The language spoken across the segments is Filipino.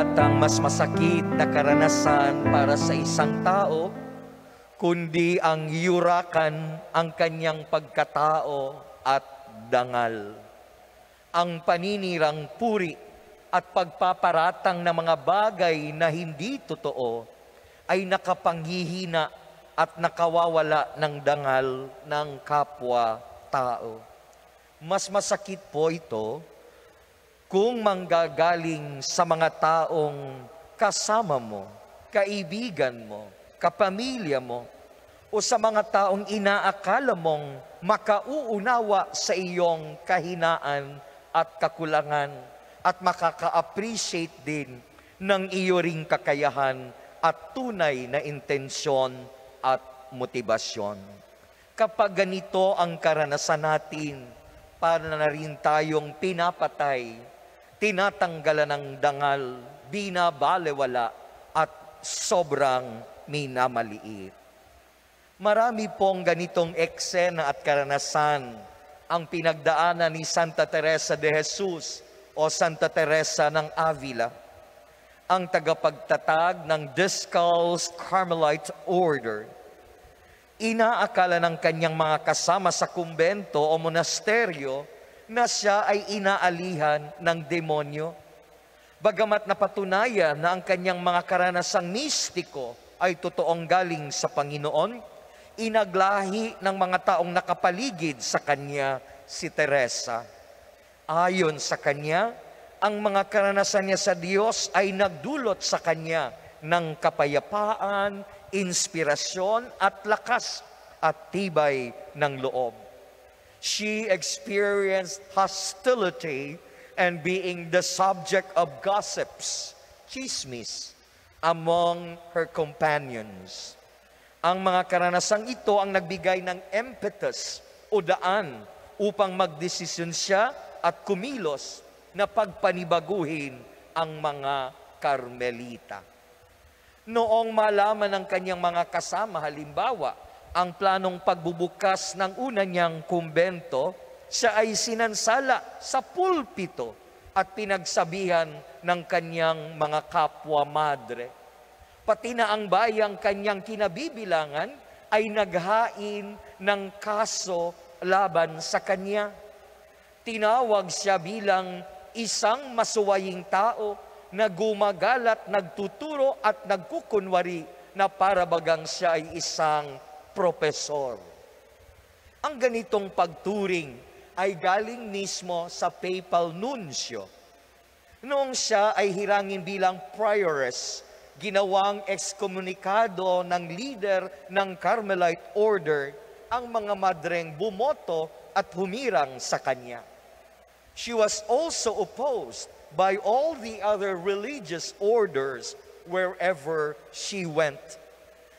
datang mas masakit na karanasan para sa isang tao, kundi ang yurakan ang kanyang pagkatao at dangal. Ang paninirang puri at pagpaparatang ng mga bagay na hindi totoo ay nakapanghihina at nakawawala ng dangal ng kapwa-tao. Mas masakit po ito kung manggagaling sa mga taong kasama mo, kaibigan mo, kapamilya mo, o sa mga taong inaakala mong makauunawa sa iyong kahinaan at kakulangan at makaka-appreciate din ng iyo ring kakayahan at tunay na intensyon at motibasyon. Kapag ganito ang karanasan natin, para na rin tayong pinapatay, tinatanggalan ng dangal, binabalewala at sobrang minamaliit. Marami pong ganitong eksena at karanasan ang pinagdaanan ni Santa Teresa de Jesus o Santa Teresa ng Avila, ang tagapagtatag ng Discalced Carmelite Order. Inaakala ng kanyang mga kasama sa kumbento o monasteryo na siya ay inaalihan ng demonyo. Bagamat napatunayan na ang kanyang mga karanasang mistiko ay totoong galing sa Panginoon, inaglahi ng mga taong nakapaligid sa kanya si Teresa. Ayon sa kanya, ang mga karanasan niya sa Diyos ay nagdulot sa kanya ng kapayapaan, inspirasyon at lakas at tibay ng loob. She experienced hostility and being the subject of gossips, chismis, among her companions. Ang mga karanasang ito ang nagbigay ng impetus o daan upang magdesisyon siya at kumilos na pagpanibaguhin ang mga Karmelita. Noong malaman ng kanyang mga kasama, halimbawa, ang planong pagbubukas ng una niyang kumbento, siya ay sinansala sa pulpito at pinagsabihan ng kanyang mga kapwa-madre. Pati na ang bayang kanyang kinabibilangan ay naghain ng kaso laban sa kanya. Tinawag siya bilang isang masuwaying tao na gumagalat, nagtuturo at nagkukunwari na para bagang siya ay isang propesor. Ang ganitong pagturing ay galing mismo sa papal nuncio. Noong siya ay hirangin bilang prioress, ginawang ekskomunikado ng leader ng Carmelite Order ang mga madreng bumoto at humirang sa kanya. She was also opposed by all the other religious orders wherever she went.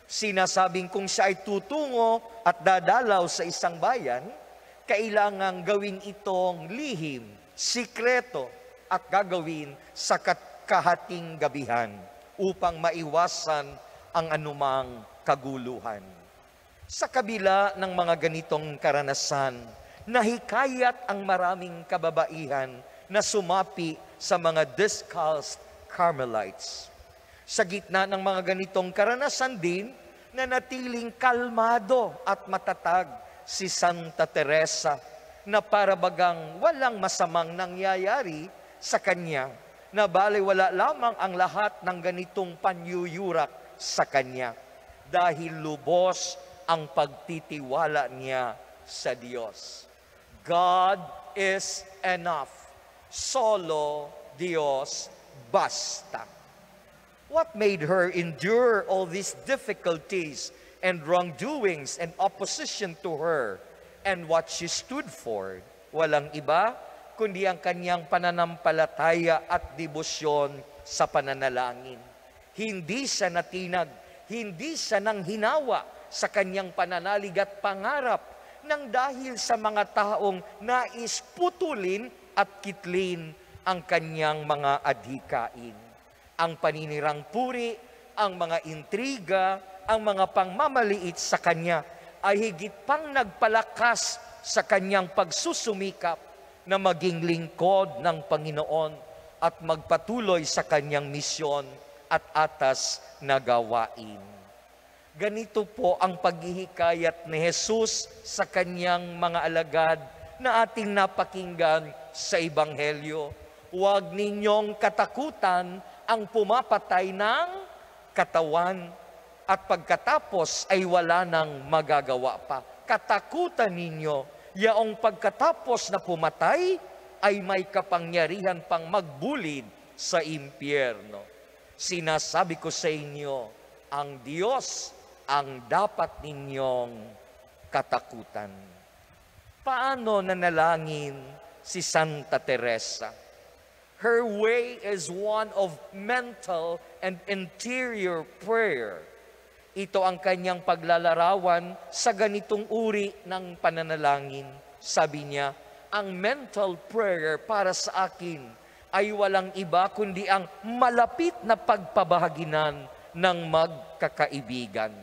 Sinasabing kung siya ay tutungo at dadalaw sa isang bayan, kailangang gawin itong lihim, sikreto, at gagawin sa kahating gabihan upang maiwasan ang anumang kaguluhan. Sa kabila ng mga ganitong karanasan, nahikayat ang maraming kababaihan na sumapi sa mga Discalced Carmelites. Sa gitna ng mga ganitong karanasan din, nanatiling kalmado at matatag si Santa Teresa na para bagang walang masamang nangyayari sa kanya, na balewala lamang ang lahat ng ganitong panyuyurak sa kanya dahil lubos ang pagtitiwala niya sa Diyos. God is enough. Solo Dios basta. What made her endure all these difficulties and wrongdoings and opposition to her and what she stood for? Walang iba kundi ang kanyang pananampalataya at debosyon sa pananalangin. Hindi siya natinag, hindi siya nanghinawa sa kanyang pananalig at pangarap nang dahil sa mga taong nais putulin at kitlin ang kanyang mga adhikain. Ang paninirang puri, ang mga intriga, ang mga pangmamaliit sa kanya ay higit pang nagpalakas sa kanyang pagsusumikap na maging lingkod ng Panginoon at magpatuloy sa kanyang misyon at atas na gawain. Ganito po ang paghihikayat ni Jesus sa kanyang mga alagad na ating napakinggan sa Ebanghelyo. Huwag ninyong katakutan ang pumapatay ng katawan at pagkatapos ay wala nang magagawa pa. Katakutan ninyo, yaong pagkatapos na pumatay ay may kapangyarihan pang magbulid sa impyerno. Sinasabi ko sa inyo, ang Diyos ang dapat ninyong katakutan. Paano nanalangin si Santa Teresa? Her way is one of mental and interior prayer. Ito ang kanyang paglalarawan sa ganitong uri ng pananalangin. Sabi niya, ang mental prayer para sa akin ay walang iba kundi ang malapit na pagpabahaginan ng magkakaibigan.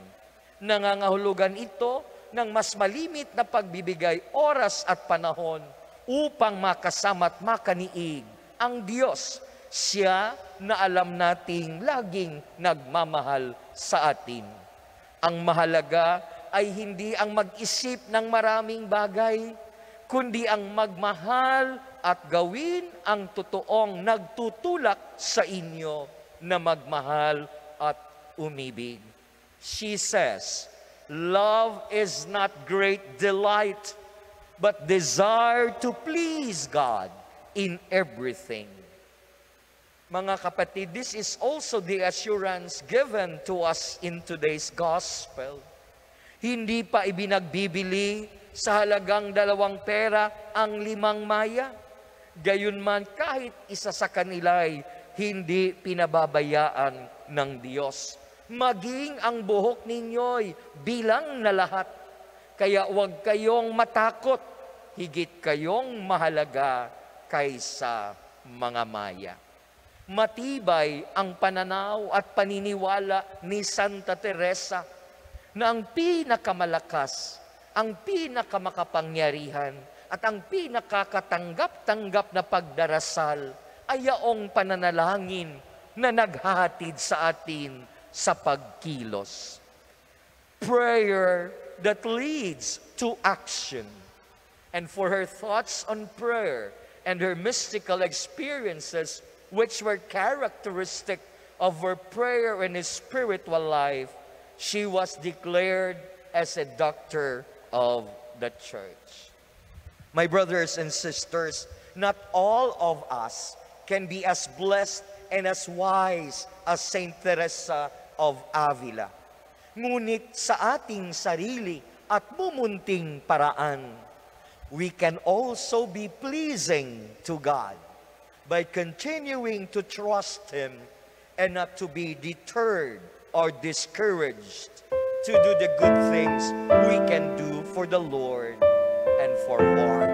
Nangangahulugan ito ng mas malimit na pagbibigay oras at panahon upang makasama at makaniig ang Diyos, siya na alam nating laging nagmamahal sa atin. Ang mahalaga ay hindi ang mag-isip ng maraming bagay, kundi ang magmahal at gawin ang totoong nagtutulak sa inyo na magmahal at umibig. She says, love is not great delight, but desire to please God in everything. Mga kapatid, this is also the assurance given to us in today's gospel. Hindi pa ibinagbibili sa halagang 2 pera ang 5 maya. Gayunman kahit isa sa kanila'y hindi pinababayaan ng Diyos. Maging ang buhok ninyo'y bilang na lahat. Kaya huwag kayong matakot, higit kayong mahalaga kaysa mga maya. Matibay ang pananaw at paniniwala ni Santa Teresa na ang pinakamalakas, ang pinakamakapangyarihan, at ang pinakakatanggap-tanggap na pagdarasal ay yaong pananalangin na naghahatid sa atin sa pagkilos. Prayer that leads to action. And for her thoughts on prayer and her mystical experiences, which were characteristic of her prayer and his spiritual life, she was declared as a doctor of the church. My brothers and sisters, not all of us can be as blessed and as wise as Saint Teresa of Avila. Ngunit sa ating sarili at mumunting paraan, we can also be pleasing to God by continuing to trust Him and not to be deterred or discouraged to do the good things we can do for the Lord and for more.